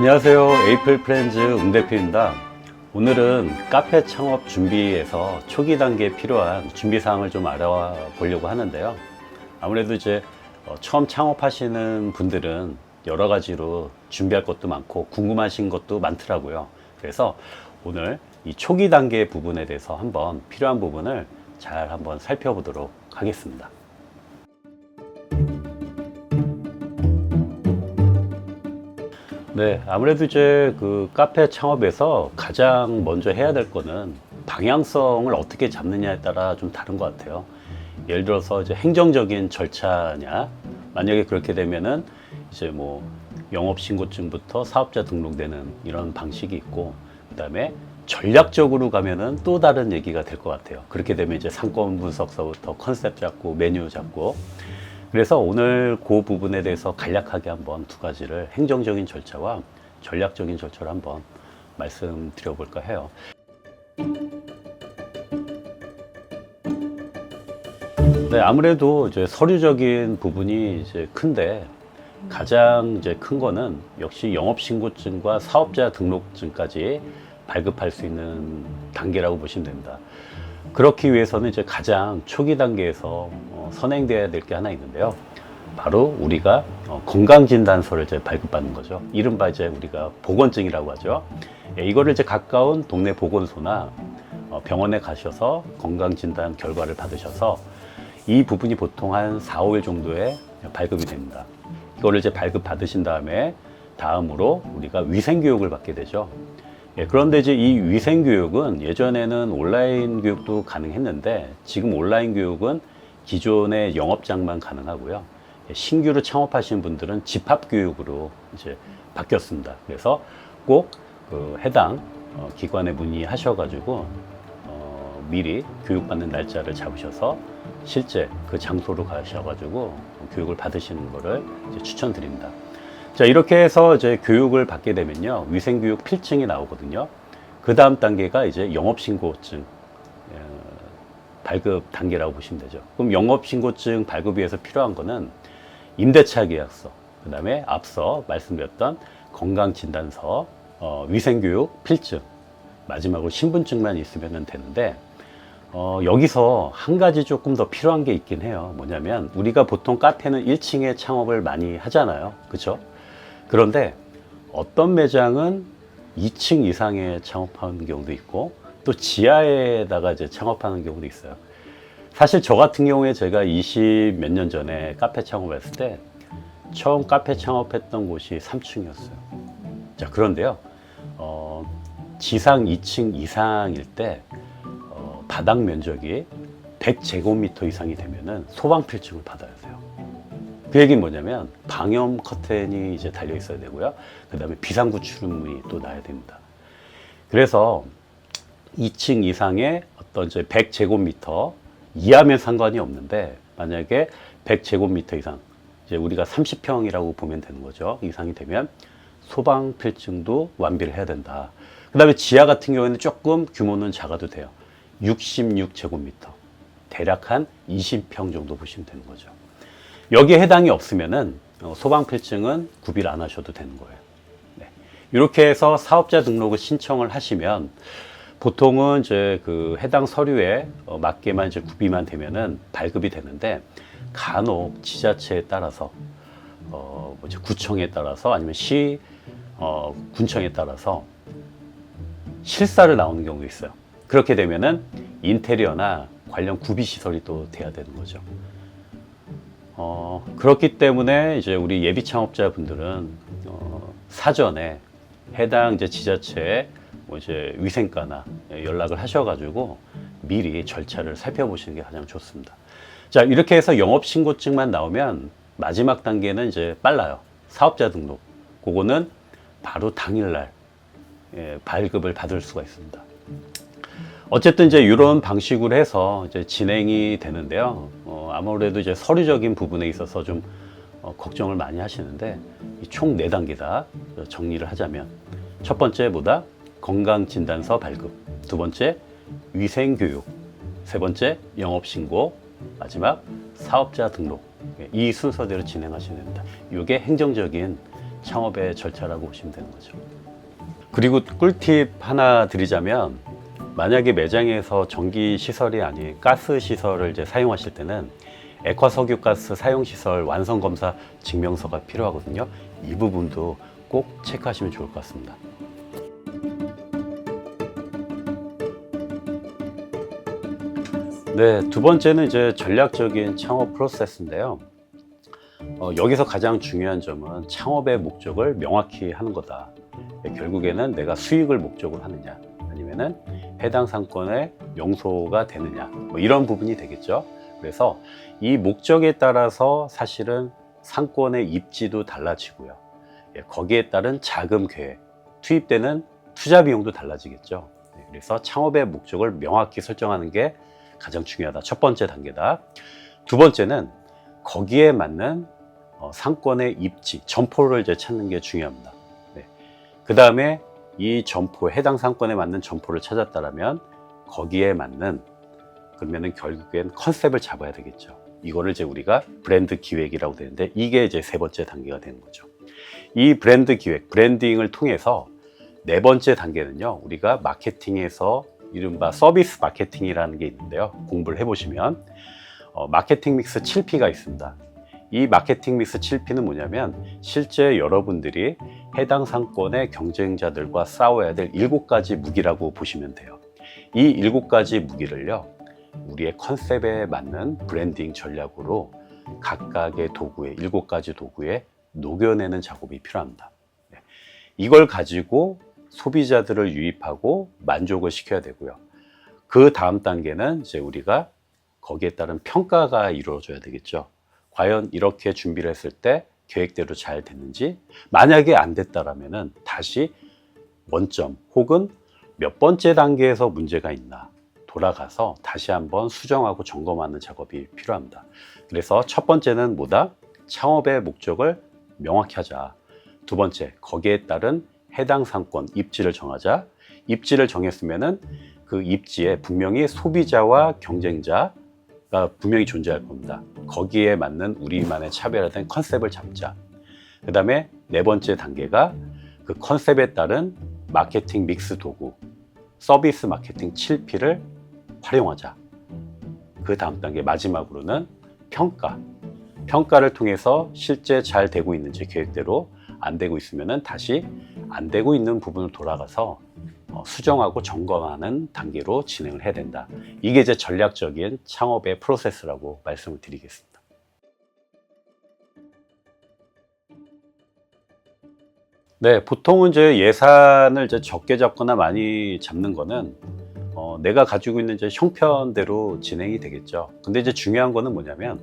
안녕하세요. 에이플 프렌즈 웅대표입니다. 오늘은 카페 창업 준비에서 초기 단계에 필요한 준비 사항을 좀 알아보려고 하는데요. 아무래도 이제 처음 창업하시는 분들은 여러 가지로 준비할 것도 많고 궁금하신 것도 많더라고요. 그래서 오늘 이 초기 단계 부분에 대해서 한번 필요한 부분을 잘 한번 살펴보도록 하겠습니다. 네, 아무래도 이제 그 카페 창업에서 가장 먼저 해야 될 거는 방향성을 어떻게 잡느냐에 따라 좀 다른 것 같아요. 예를 들어서 이제 행정적인 절차냐, 만약에 그렇게 되면은 이제 뭐 영업신고증부터 사업자 등록되는 이런 방식이 있고, 그 다음에 전략적으로 가면은 또 다른 얘기가 될 것 같아요. 그렇게 되면 이제 상권 분석서부터 컨셉 잡고 메뉴 잡고, 그래서 오늘 그 부분에 대해서 간략하게 한번 두 가지를 행정적인 절차와 전략적인 절차를 한번 말씀드려 볼까 해요. 네, 아무래도 이제 서류적인 부분이 이제 큰데 가장 이제 큰 거는 역시 영업신고증과 사업자 등록증까지 발급할 수 있는 단계라고 보시면 됩니다. 그렇기 위해서는 이제 가장 초기 단계에서 선행돼야 될 게 하나 있는데요. 바로 우리가 건강진단서를 이제 발급받는 거죠. 이른바 이제 우리가 보건증이라고 하죠. 예, 이거를 이제 가까운 동네 보건소나 병원에 가셔서 건강진단 결과를 받으셔서 이 부분이 보통 한 4, 5일 정도에 발급이 됩니다. 이거를 이제 발급 받으신 다음으로 우리가 위생교육을 받게 되죠. 예, 그런데 이제 이 위생교육은 예전에는 온라인 교육도 가능했는데 지금 온라인 교육은 기존의 영업장만 가능하고요. 예, 신규로 창업하신 분들은 집합교육으로 이제 바뀌었습니다. 그래서 꼭 그 해당 기관에 문의하셔가지고 미리 교육받는 날짜를 잡으셔서 실제 그 장소로 가셔가지고 교육을 받으시는 거를 이제 추천드립니다. 자, 이렇게 해서 이제 교육을 받게 되면요, 위생교육 필증이 나오거든요. 그 다음 단계가 이제 영업신고증 발급 단계라고 보시면 되죠. 그럼 영업신고증 발급 위해서 필요한 거는 임대차 계약서, 그 다음에 앞서 말씀드렸던 건강진단서, 위생교육 필증, 마지막으로 신분증만 있으면 되는데, 여기서 한 가지 조금 더 필요한 게 있긴 해요. 뭐냐면 우리가 보통 카페는 1층에 창업을 많이 하잖아요. 그렇죠? 그런데 어떤 매장은 2층 이상에 창업하는 경우도 있고 또 지하에다가 이제 창업하는 경우도 있어요. 사실 저 같은 경우에 제가 20 몇 년 전에 카페 창업했을 때 처음 카페 창업했던 곳이 3층이었어요. 자, 그런데요, 지상 2층 이상일 때 바닥 면적이 100제곱미터 이상이 되면은 소방필증을 받아야 돼요. 그 얘기는 뭐냐면 방염 커튼이 이제 달려 있어야 되고요. 그 다음에 비상구 출입문이 또 나야 됩니다. 그래서 2층 이상의 어떤 이제 100제곱미터 이하면 상관이 없는데 만약에 100제곱미터 이상, 이제 우리가 30평이라고 보면 되는 거죠. 이상이 되면 소방필증도 완비를 해야 된다. 그 다음에 지하 같은 경우에는 조금 규모는 작아도 돼요. 66제곱미터, 대략 한 20평 정도 보시면 되는 거죠. 여기에 해당이 없으면은 소방필증은 구비를 안 하셔도 되는 거예요. 네. 이렇게 해서 사업자 등록을 신청을 하시면 보통은 이제 그 해당 서류에 맞게만 이제 구비만 되면은 발급이 되는데, 간혹 지자체에 따라서 이제 구청에 따라서 아니면 군청에 따라서 실사를 나오는 경우도 있어요. 그렇게 되면은 인테리어나 관련 구비 시설이 또 돼야 되는 거죠. 그렇기 때문에 이제 우리 예비 창업자분들은 사전에 해당 이제 지자체에 뭐 이제 위생과나 연락을 하셔가지고 미리 절차를 살펴보시는 게 가장 좋습니다. 자, 이렇게 해서 영업신고증만 나오면 마지막 단계는 이제 빨라요. 사업자 등록. 그거는 바로 당일날 발급을 받을 수가 있습니다. 어쨌든 이제 이런 방식으로 해서 이제 진행이 되는데요. 아무래도 이제 서류적인 부분에 있어서 좀 걱정을 많이 하시는데 총 4단계다 정리를 하자면, 첫 번째 뭐다? 건강진단서 발급, 두 번째 위생교육, 세 번째 영업신고, 마지막 사업자 등록. 이 순서대로 진행하시면 됩니다. 이게 행정적인 창업의 절차라고 보시면 되는 거죠. 그리고 꿀팁 하나 드리자면, 만약에 매장에서 전기 시설이 아닌 가스 시설을 이제 사용하실 때는 액화석유가스 사용시설 완성검사 증명서가 필요하거든요. 이 부분도 꼭 체크하시면 좋을 것 같습니다. 네, 두 번째는 이제 전략적인 창업 프로세스인데요. 여기서 가장 중요한 점은 창업의 목적을 명확히 하는 거다. 결국에는 내가 수익을 목적으로 하느냐, 아니면은 해당 상권의 명소가 되느냐, 뭐 이런 부분이 되겠죠. 그래서 이 목적에 따라서 사실은 상권의 입지도 달라지고요. 거기에 따른 자금 계획, 투입되는 투자 비용도 달라지겠죠. 그래서 창업의 목적을 명확히 설정하는 게 가장 중요하다. 첫 번째 단계다. 두 번째는 거기에 맞는 상권의 입지, 점포를 이제 찾는 게 중요합니다. 그 다음에 이 점포, 해당 상권에 맞는 점포를 찾았다면 거기에 맞는, 그러면은 결국엔 컨셉을 잡아야 되겠죠. 이거를 이제 우리가 브랜드 기획이라고 되는데, 이게 이제 세 번째 단계가 되는 거죠. 이 브랜드 기획, 브랜딩을 통해서 네 번째 단계는요, 우리가 마케팅에서 이른바 서비스 마케팅이라는 게 있는데요. 공부를 해보시면 마케팅 믹스 7P가 있습니다. 이 마케팅 믹스 7P는 뭐냐면, 실제 여러분들이 해당 상권의 경쟁자들과 싸워야 될 7가지 무기라고 보시면 돼요. 이 7가지 무기를요, 우리의 컨셉에 맞는 브랜딩 전략으로 각각의 도구에, 7가지 도구에 녹여내는 작업이 필요합니다. 이걸 가지고 소비자들을 유입하고 만족을 시켜야 되고요. 그 다음 단계는 이제 우리가 거기에 따른 평가가 이루어져야 되겠죠. 과연 이렇게 준비를 했을 때 계획대로 잘 됐는지, 만약에 안 됐다라면은 다시 원점 혹은 몇 번째 단계에서 문제가 있나 돌아가서 다시 한번 수정하고 점검하는 작업이 필요합니다. 그래서 첫 번째는 뭐다? 창업의 목적을 명확히 하자. 두 번째, 거기에 따른 해당 상권 입지를 정하자. 입지를 정했으면은 그 입지에 분명히 소비자와 경쟁자가 분명히 존재할 겁니다. 거기에 맞는 우리만의 차별화된 컨셉을 잡자. 그 다음에 네 번째 단계가 그 컨셉에 따른 마케팅 믹스 도구, 서비스 마케팅 7P를 활용하자. 그 다음 단계 마지막으로는 평가. 평가를 통해서 실제 잘 되고 있는지, 계획대로 안 되고 있으면 다시 안 되고 있는 부분을 돌아가서 수정하고 점검하는 단계로 진행을 해야 된다. 이게 이제 전략적인 창업의 프로세스라고 말씀을 드리겠습니다. 네, 보통은 이제 예산을 이제 적게 잡거나 많이 잡는 거는 내가 가지고 있는 이제 형편대로 진행이 되겠죠. 근데 이제 중요한 거는 뭐냐면,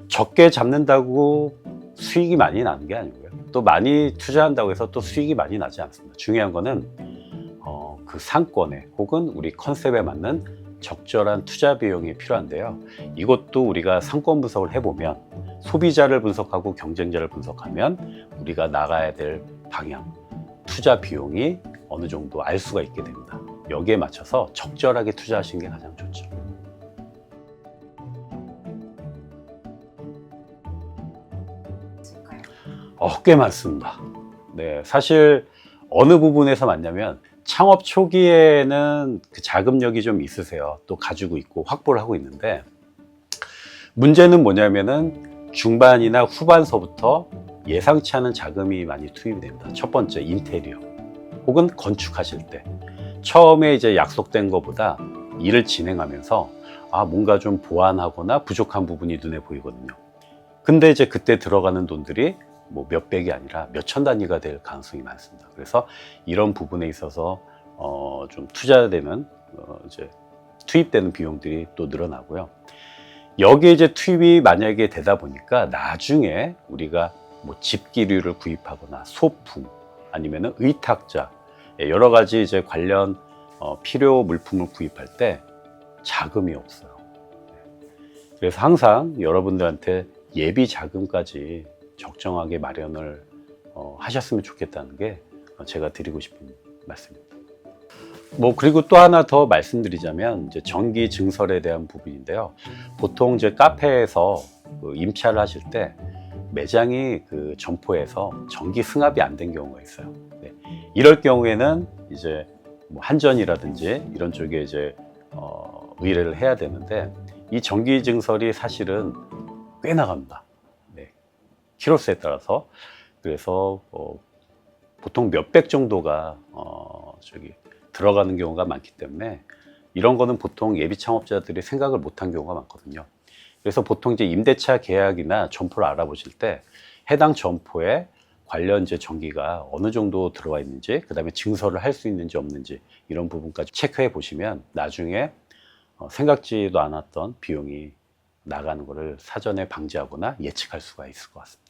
적게 잡는다고 수익이 많이 나는 게 아니고요. 또 많이 투자한다고 해서 또 수익이 많이 나지 않습니다. 중요한 거는 그 상권에 혹은 우리 컨셉에 맞는 적절한 투자 비용이 필요한데요. 이것도 우리가 상권 분석을 해보면, 소비자를 분석하고 경쟁자를 분석하면 우리가 나가야 될 방향, 투자 비용이 어느 정도 알 수가 있게 됩니다. 여기에 맞춰서 적절하게 투자하시는 게 가장 좋죠. 꽤 많습니다. 네, 사실 어느 부분에서 맞냐면, 창업 초기에는 그 자금력이 좀 있으세요. 또 가지고 있고 확보를 하고 있는데, 문제는 뭐냐면은 중반이나 후반서부터 예상치 않은 자금이 많이 투입이 됩니다. 첫 번째, 인테리어 혹은 건축하실 때 처음에 이제 약속된 것보다 일을 진행하면서 뭔가 좀 보완하거나 부족한 부분이 눈에 보이거든요. 근데 이제 그때 들어가는 돈들이 뭐 몇백이 아니라 몇천 단위가 될 가능성이 많습니다. 그래서 이런 부분에 있어서 좀 투자되는 이제 투입되는 비용들이 또 늘어나고요. 여기에 이제 투입이 만약에 되다 보니까 나중에 우리가 뭐 집기류를 구입하거나 소품 아니면은 의탁자, 여러 가지 이제 관련 필요 물품을 구입할 때 자금이 없어요. 그래서 항상 여러분들한테 예비 자금까지 적정하게 마련을 하셨으면 좋겠다는 게 제가 드리고 싶은 말씀입니다. 그리고 또 하나 더 말씀드리자면, 이제 전기 증설에 대한 부분인데요. 보통 이제 카페에서 그 임차를 하실 때 매장이 그 점포에서 전기 승합이 안 된 경우가 있어요. 네. 이럴 경우에는 이제 뭐 한전이라든지 이런 쪽에 이제 의뢰를 해야 되는데, 이 전기 증설이 사실은 꽤 나갑니다. 네. 키로수에 따라서. 그래서 보통 몇백 정도가 들어가는 경우가 많기 때문에, 이런 거는 보통 예비 창업자들이 생각을 못한 경우가 많거든요. 그래서 보통 이제 임대차 계약이나 점포를 알아보실 때 해당 점포에 관련 이제 전기가 어느 정도 들어와 있는지, 그 다음에 증설을 할 수 있는지 없는지, 이런 부분까지 체크해 보시면 나중에 생각지도 않았던 비용이 나가는 것을 사전에 방지하거나 예측할 수가 있을 것 같습니다.